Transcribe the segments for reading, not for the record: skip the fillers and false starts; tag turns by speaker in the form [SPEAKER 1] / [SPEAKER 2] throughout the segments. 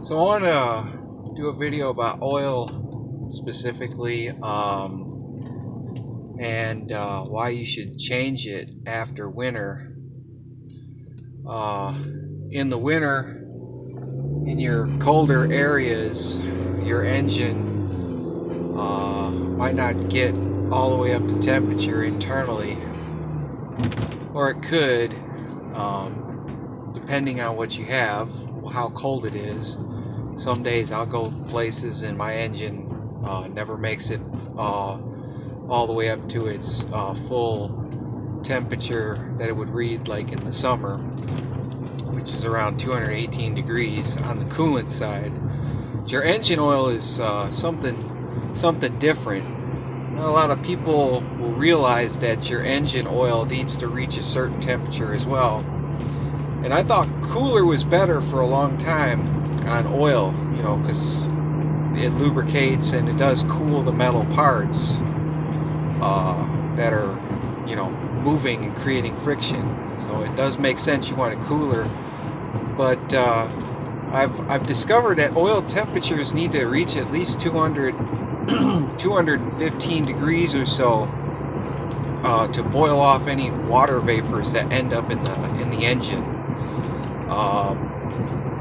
[SPEAKER 1] So I want to do a video about oil specifically, and why you should change it after winter. In the winter, in your colder areas, your engine might not get all the way up to temperature internally, or it could, depending on what you have, how cold it is. Some days I'll go places and my engine never makes it all the way up to its full temperature that it would read like in the summer, which is around 218 degrees on the coolant side. Your engine oil is something different. Not a lot of people will realize that your engine oil needs to reach a certain temperature as well. And I thought cooler was better for a long time on oil, because it lubricates and it does cool the metal parts that are, moving and creating friction. So it does make sense you want it cooler. But I've discovered that oil temperatures need to reach at least 215 degrees or so to boil off any water vapors that end up in the engine.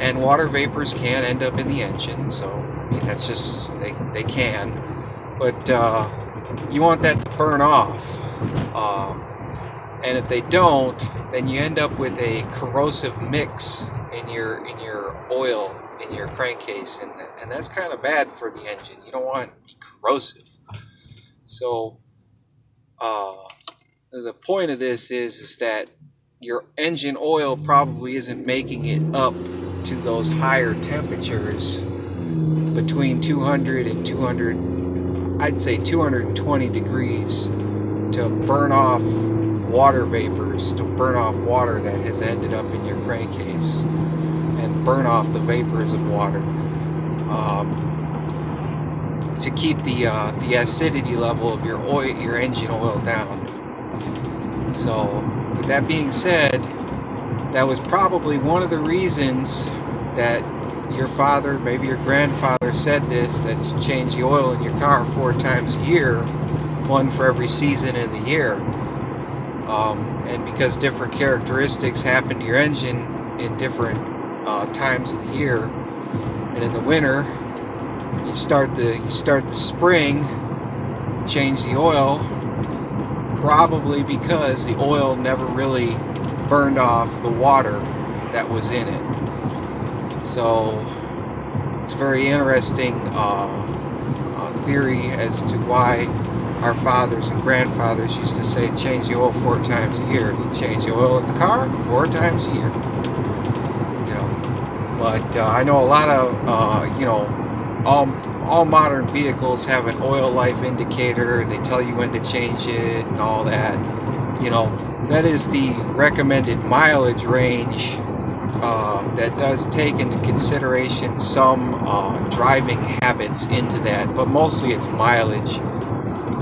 [SPEAKER 1] And water vapors can end up in the engine, so I mean, that's just, they can, but you want that to burn off, and if they don't, then you end up with a corrosive mix in your oil in your crankcase, and that's kind of bad for the engine. You don't want it to be corrosive. So the point of this is that your engine oil probably isn't making it up to those higher temperatures between 200 and 200, I'd say 220 degrees, to burn off water vapors, to burn off water that has ended up in your crankcase, and burn off the vapors of water, to keep the acidity level of your engine oil down. So with that being said, that was probably one of the reasons that your father, maybe your grandfather, said this, that you change the oil in your car 4 times a year, one for every season in the year. And because different characteristics happen to your engine in different times of the year, and in the winter, you start the spring, change the oil, probably because the oil never really burned off the water that was in it. So it's a very interesting theory as to why our fathers and grandfathers used to say change the oil 4 times a year. You change the oil in the car 4 times a year. But I know a lot of all modern vehicles have an oil life indicator. They tell you when to change it and all that. That is the recommended mileage range that does take into consideration some driving habits into that, but mostly it's mileage.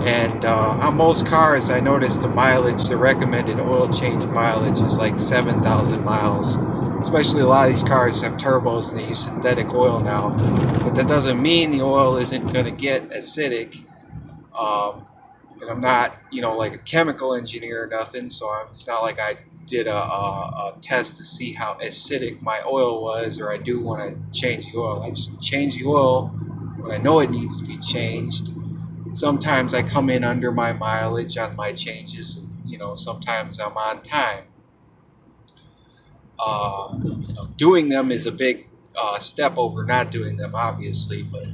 [SPEAKER 1] And on most cars, I noticed the recommended oil change mileage is like 7,000 miles. Especially a lot of these cars have turbos and they use synthetic oil now. But that doesn't mean the oil isn't going to get acidic. And I'm not, like a chemical engineer or nothing, so it's not like I did a test to see how acidic my oil was, or I do when I change the oil. I just change the oil when I know it needs to be changed. Sometimes I come in under my mileage on my changes, sometimes I'm on time. Doing them is a big step over not doing them, obviously, but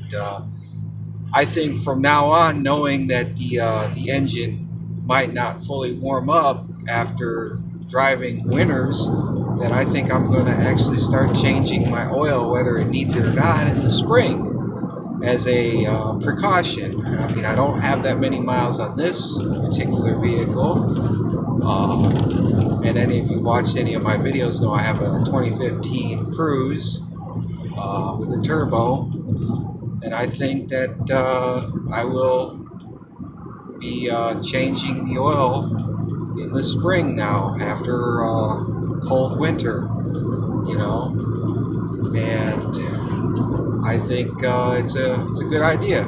[SPEAKER 1] I think from now on, knowing that the engine might not fully warm up after driving winters, then I think I'm going to actually start changing my oil, whether it needs it or not, in the spring as a precaution. I mean, I don't have that many miles on this particular vehicle. And any of you watched any of my videos know I have a 2015 Cruze with a turbo. And I think that I will be changing the oil in the spring now after a cold winter, And I think it's a good idea.